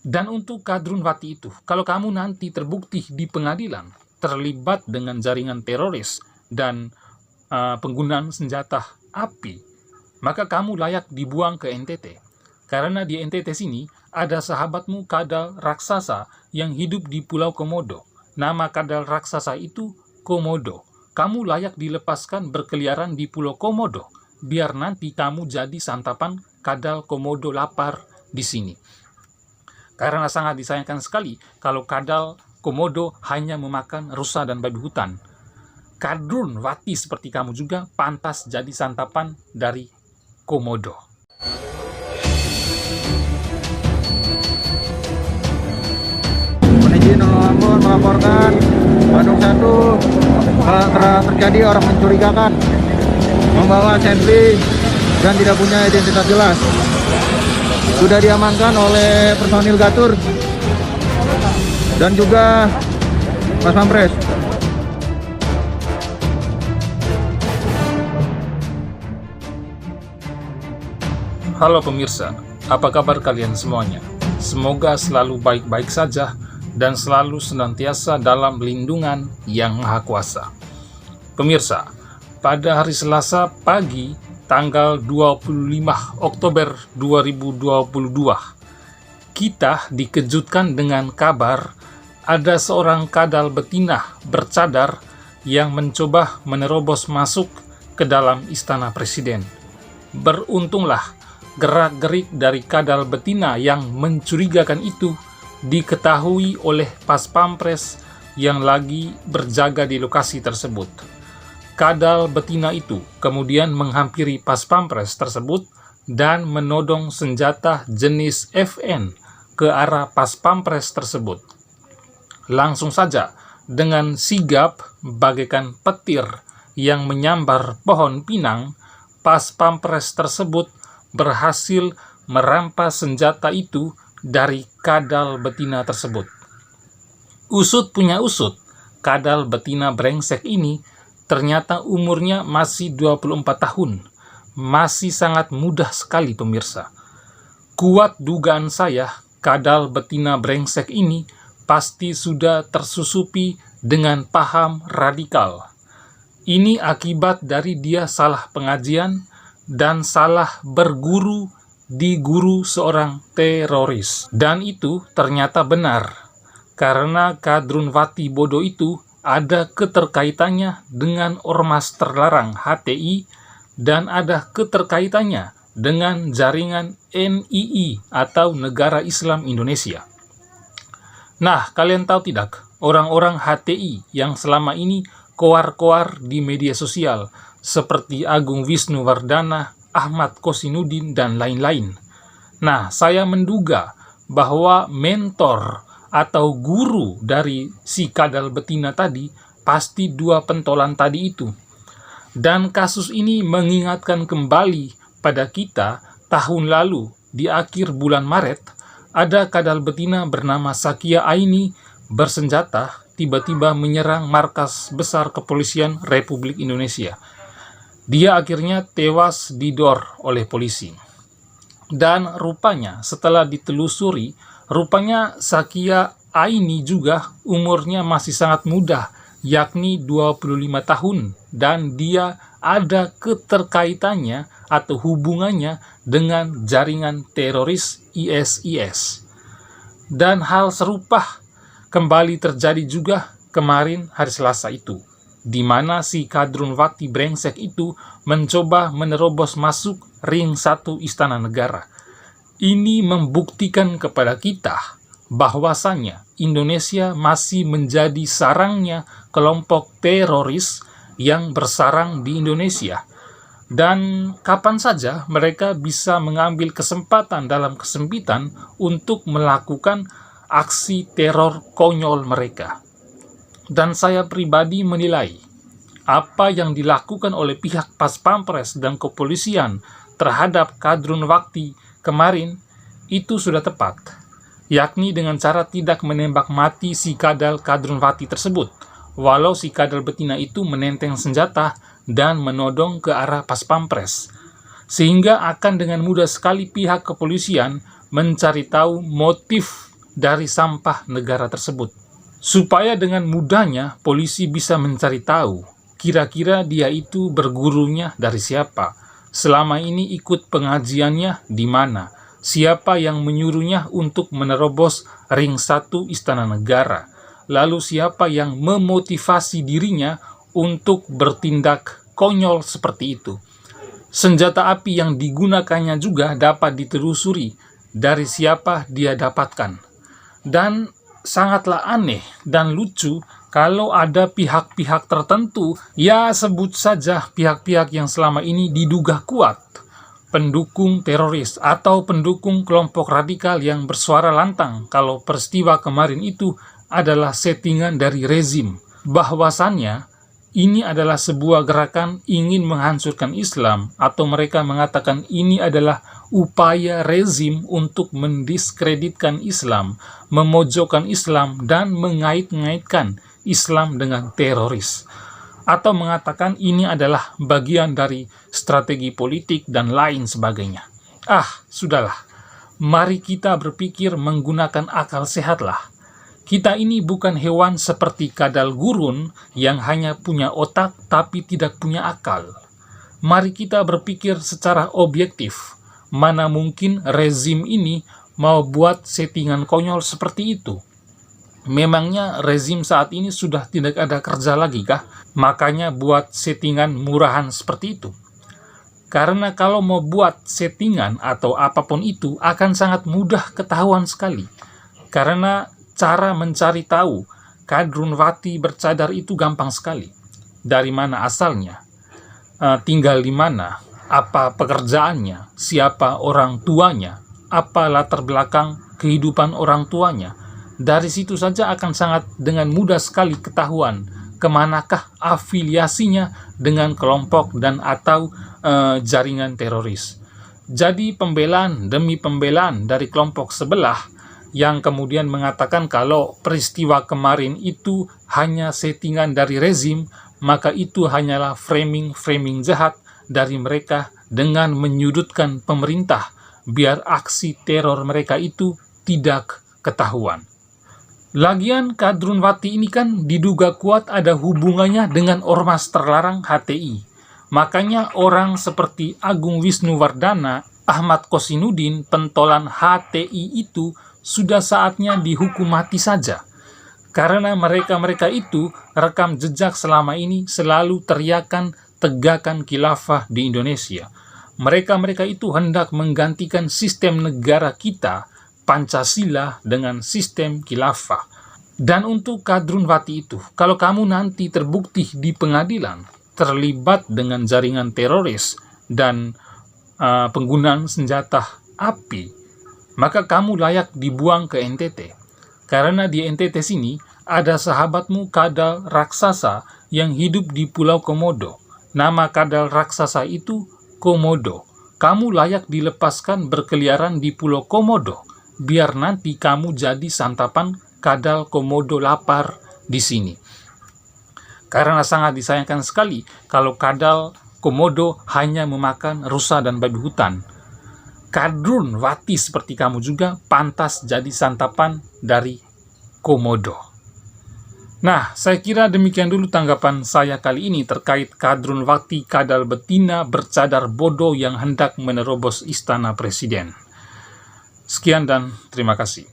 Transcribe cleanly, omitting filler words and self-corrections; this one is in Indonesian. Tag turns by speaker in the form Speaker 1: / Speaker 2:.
Speaker 1: Dan untuk Kadrunwati itu, kalau kamu nanti terbukti di pengadilan terlibat dengan jaringan teroris dan penggunaan senjata api, maka kamu layak dibuang ke NTT. Karena di NTT sini ada sahabatmu kadal raksasa yang hidup di Pulau Komodo. Nama kadal raksasa itu Komodo. Kamu layak dilepaskan berkeliaran di Pulau Komodo, biar nanti kamu jadi santapan kadal Komodo lapar di sini. Karena sangat disayangkan sekali kalau kadal Komodo hanya memakan rusa dan babi hutan. Kadrunwati seperti kamu juga pantas jadi santapan dari Komodo.
Speaker 2: Izin Ambon melaporkan Bandung 1 telah terjadi orang mencurigakan membawa sandwich dan tidak punya identitas jelas. Sudah diamankan oleh personil Gatur dan juga Pas Pampres.
Speaker 1: Halo pemirsa, apa kabar kalian semuanya? Semoga selalu baik-baik saja dan selalu senantiasa dalam lindungan Yang Maha Kuasa. Pemirsa, pada hari Selasa pagi tanggal 25 Oktober 2022, kita dikejutkan dengan kabar ada seorang kadal betina bercadar yang mencoba menerobos masuk ke dalam istana presiden. Beruntunglah gerak-gerik dari kadal betina yang mencurigakan itu diketahui oleh Pas Pampres yang lagi berjaga di lokasi tersebut. Kadal betina itu kemudian menghampiri Pas Pampres tersebut dan menodong senjata jenis FN ke arah Pas Pampres tersebut. Langsung saja, dengan sigap bagaikan petir yang menyambar pohon pinang, Pas Pampres tersebut berhasil merampas senjata itu dari kadal betina tersebut. Usut punya usut, kadal betina brengsek ini ternyata umurnya masih 24 tahun. Masih sangat mudah sekali pemirsa. Kuat dugaan saya, kadal betina brengsek ini pasti sudah tersusupi dengan paham radikal. Ini akibat dari dia salah pengajian dan salah berguru di guru seorang teroris. Dan itu ternyata benar, karena Kadrunwati bodoh itu ada keterkaitannya dengan ormas terlarang HTI dan ada keterkaitannya dengan jaringan NII atau Negara Islam Indonesia. Nah, kalian tahu tidak, orang-orang HTI yang selama ini koar-koar di media sosial seperti Agung Wisnuwardana, Ahmad Kosinudin, dan lain-lain. Nah, saya menduga bahwa mentor atau guru dari si kadal betina tadi pasti dua pentolan tadi itu. Dan kasus ini mengingatkan kembali pada kita tahun lalu di akhir bulan Maret, ada kadal betina bernama Sakia Aini bersenjata tiba-tiba menyerang markas besar kepolisian Republik Indonesia. Dia akhirnya tewas didor oleh polisi. Dan rupanya setelah ditelusuri, rupanya Sakia Aini juga umurnya masih sangat muda, yakni 25 tahun, dan dia ada keterkaitannya atau hubungannya dengan jaringan teroris ISIS. Dan hal serupa kembali terjadi juga kemarin hari Selasa itu, di mana si Kadrunwati brengsek itu mencoba menerobos masuk ring 1 Istana Negara. Ini membuktikan kepada kita bahwasannya Indonesia masih menjadi sarangnya kelompok teroris yang bersarang di Indonesia. Dan kapan saja mereka bisa mengambil kesempatan dalam kesempitan untuk melakukan aksi teror konyol mereka. Dan saya pribadi menilai apa yang dilakukan oleh pihak Pas Pampres dan kepolisian terhadap Kadrunwati kemarin itu sudah tepat, yakni dengan cara tidak menembak mati si kadal Kadrunwati tersebut, walau si kadal betina itu menenteng senjata dan menodong ke arah Pas Pampres, sehingga akan dengan mudah sekali pihak kepolisian mencari tahu motif dari sampah negara tersebut. Supaya dengan mudahnya polisi bisa mencari tahu kira-kira dia itu bergurunya dari siapa, selama ini ikut pengajiannya di mana, siapa yang menyuruhnya untuk menerobos ring 1 Istana Negara, lalu siapa yang memotivasi dirinya untuk bertindak konyol seperti itu. Senjata api yang digunakannya juga dapat ditelusuri dari siapa dia dapatkan. Dan sangatlah aneh dan lucu kalau ada pihak-pihak tertentu, ya sebut saja pihak-pihak yang selama ini diduga kuat, pendukung teroris atau pendukung kelompok radikal yang bersuara lantang kalau peristiwa kemarin itu adalah settingan dari rezim, bahwasannya ini adalah sebuah gerakan ingin menghancurkan Islam, atau mereka mengatakan ini adalah upaya rezim untuk mendiskreditkan Islam, memojokkan Islam, dan mengait-ngaitkan Islam dengan teroris. Atau mengatakan ini adalah bagian dari strategi politik dan lain sebagainya. Sudahlah. Mari kita berpikir menggunakan akal sehatlah. Kita ini bukan hewan seperti kadal gurun yang hanya punya otak tapi tidak punya akal. Mari kita berpikir secara objektif. Mana mungkin rezim ini mau buat settingan konyol seperti itu? Memangnya rezim saat ini sudah tidak ada kerja lagi kah? Makanya buat settingan murahan seperti itu. Karena kalau mau buat settingan atau apapun itu akan sangat mudah ketahuan sekali. Karena cara mencari tahu Kadrunwati bercadar itu gampang sekali. Dari mana asalnya, tinggal di mana, apa pekerjaannya, siapa orang tuanya, apa latar belakang kehidupan orang tuanya. Dari situ saja akan sangat dengan mudah sekali ketahuan kemanakah afiliasinya dengan kelompok dan atau jaringan teroris. Jadi pembelaan demi pembelaan dari kelompok sebelah yang kemudian mengatakan kalau peristiwa kemarin itu hanya settingan dari rezim, maka itu hanyalah framing jahat dari mereka dengan menyudutkan pemerintah, biar aksi teror mereka itu tidak ketahuan. Lagian Kadrunwati ini kan diduga kuat ada hubungannya dengan ormas terlarang HTI. Makanya orang seperti Agung Wisnuwardana, Ahmad Kosinudin, pentolan HTI itu sudah saatnya dihukum mati saja. Karena mereka-mereka itu rekam jejak selama ini selalu teriakan tegakkan khilafah di Indonesia. Mereka-mereka itu hendak menggantikan sistem negara kita, Pancasila, dengan sistem khilafah. Dan untuk Kadrunwati itu, kalau kamu nanti terbukti di pengadilan terlibat dengan jaringan teroris dan penggunaan senjata api, maka kamu layak dibuang ke NTT. Karena di NTT sini ada sahabatmu kadal raksasa yang hidup di Pulau Komodo. Nama kadal raksasa itu Komodo. Kamu layak dilepaskan berkeliaran di Pulau Komodo, biar nanti kamu jadi santapan kadal Komodo lapar di sini. Karena sangat disayangkan sekali kalau kadal Komodo hanya memakan rusa dan babi hutan. Kadrunwati seperti kamu juga pantas jadi santapan dari Komodo. Nah, saya kira demikian dulu tanggapan saya kali ini terkait Kadrunwati kadal betina bercadar bodoh yang hendak menerobos istana presiden. Sekian dan terima kasih.